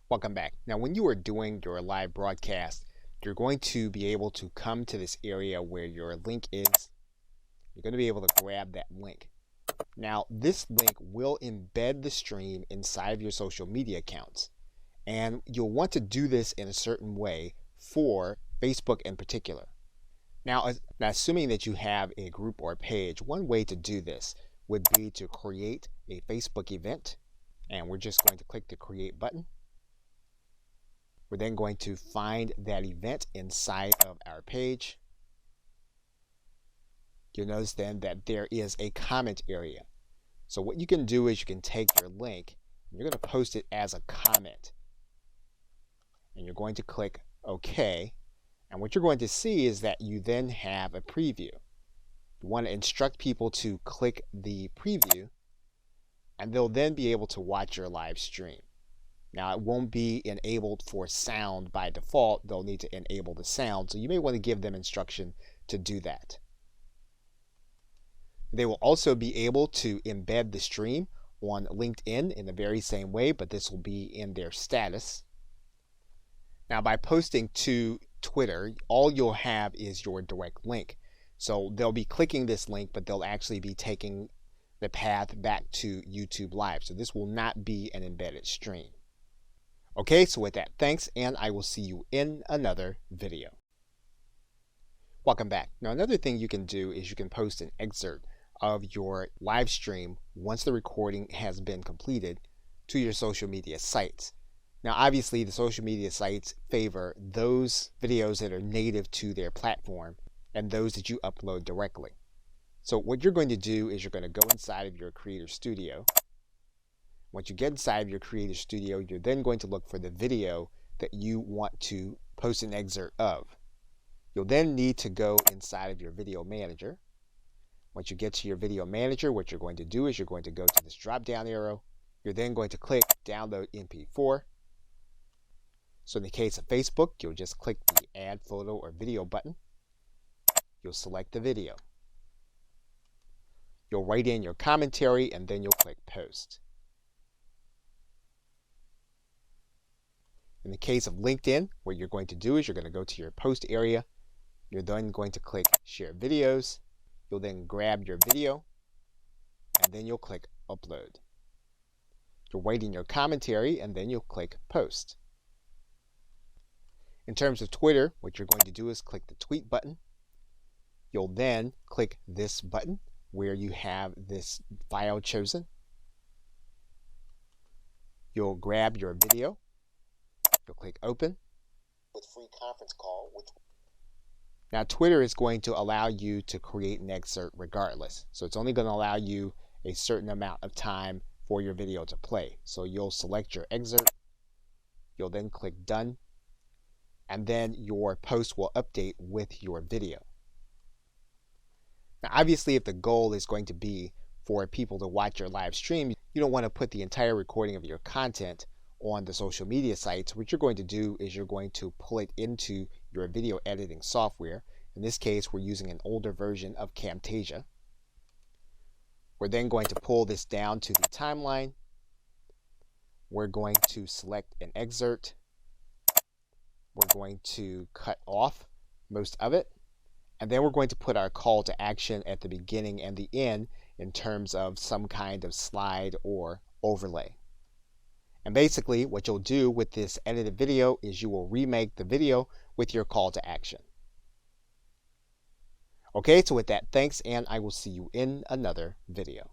Welcome back. Now, when you are doing your live broadcast, you're going to be able to come to this area where your link is. You're going to be able to grab that link. Now, this link will embed the stream inside of your social media accounts. And you'll want to do this in a certain way for Facebook in particular. Now, assuming that you have a group or a page, one way to do this would be to create a Facebook event. And we're just going to click the Create button. We're then going to find that event inside of our page. You'll notice then that there is a comment area. So what you can do is you can take your link and you're going to post it as a comment. And you're going to click OK. And what you're going to see is that you then have a preview. You want to instruct people to click the preview, and they'll then be able to watch your live stream. Now, it won't be enabled for sound by default. They'll need to enable the sound, so you may want to give them instruction to do that. They will also be able to embed the stream on LinkedIn in the very same way, but this will be in their status. Now, by posting to Twitter, all you'll have is your direct link. So they'll be clicking this link, but they'll actually be taking the path back to YouTube Live. So this will not be an embedded stream. Okay, so with that, thanks, and I will see you in another video. Welcome back. Now, another thing you can do is you can post an excerpt of your live stream once the recording has been completed to your social media sites. Now, obviously, the social media sites favor those videos that are native to their platform and those that you upload directly. So what you're going to do is you're going to go inside of your Creator Studio. Once you get inside of your Creator Studio, you're then going to look for the video that you want to post an excerpt of. You'll then need to go inside of your Video Manager. Once you get to your Video Manager, what you're going to do is you're going to go to this drop-down arrow. You're then going to click Download MP4. So in the case of Facebook, you'll just click the Add Photo or Video button. You'll select the video. You'll write in your commentary and then you'll click Post. In the case of LinkedIn, what you're going to do is you're going to go to your post area. You're then going to click Share Videos. You'll then grab your video and then you'll click Upload. You'll write in your commentary and then you'll click Post. In terms of Twitter, what you're going to do is click the Tweet button. You'll then click this button where you have this file chosen. You'll grab your video. You'll click Open with Free Conference Call. Now, Twitter is going to allow you to create an excerpt regardless. So it's only going to allow you a certain amount of time for your video to play. So you'll select your excerpt. You'll then click Done. And then your post will update with your video. Now, obviously, if the goal is going to be for people to watch your live stream, you don't want to put the entire recording of your content on the social media sites. What you're going to do is you're going to pull it into your video editing software. In this case, we're using an older version of Camtasia. We're then going to pull this down to the timeline. We're going to select an excerpt. We're going to cut off most of it. And then we're going to put our call to action at the beginning and the end in terms of some kind of slide or overlay. And basically what you'll do with this edited video is you will remake the video with your call to action. Okay, so with that, thanks, and I will see you in another video.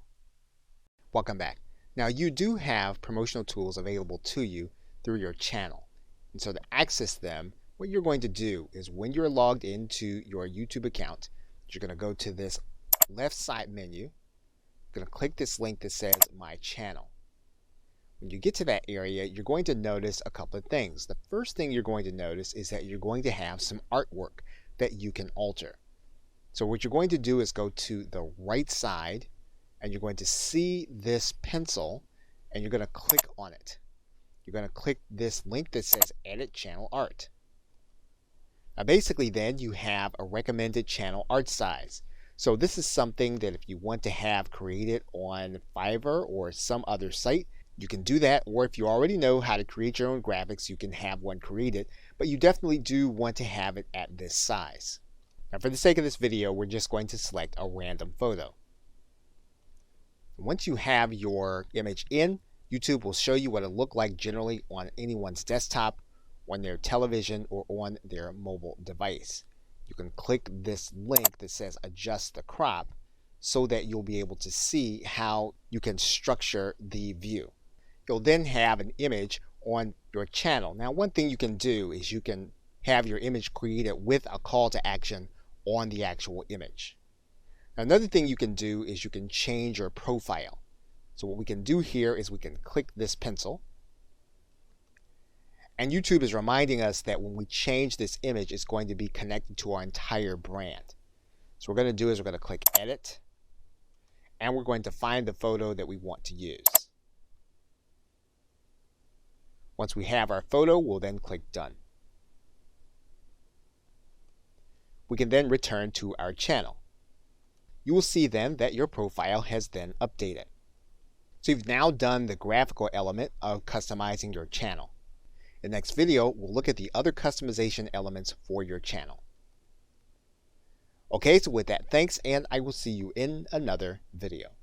Welcome back. Now, you do have promotional tools available to you through your channel. And so to access them, what you're going to do is when you're logged into your YouTube account, you're going to go to this left side menu. You're going to click this link that says My Channel. When you get to that area, you're going to notice a couple of things. The first thing you're going to notice is that you're going to have some artwork that you can alter. So what you're going to do is go to the right side and you're going to see this pencil and you're going to click on it. You're going to click this link that says Edit Channel Art. Now basically then you have a recommended channel art size. So this is something that if you want to have created on Fiverr or some other site, You can do that, or if you already know how to create your own graphics, you can have one created, but you definitely do want to have it at this size. Now, for the sake of this video, we're just going to select a random photo. Once you have your image in, YouTube will show you what it looked like generally on anyone's desktop, on their television, or on their mobile device. You can click this link that says adjust the crop so that you'll be able to see how you can structure the view. You'll then have an image on your channel. Now, one thing you can do is you can have your image created with a call to action on the actual image. Now, another thing you can do is you can change your profile. So what we can do here is we can click this pencil. And YouTube is reminding us that when we change this image, it's going to be connected to our entire brand. So what we're going to do is we're going to click Edit. And we're going to find the photo that we want to use. Once we have our photo, we'll then click Done. We can then return to our channel. You will see then that your profile has then updated. So you've now done the graphical element of customizing your channel. In the next video, we'll look at the other customization elements for your channel. Okay, so with that, thanks, and I will see you in another video.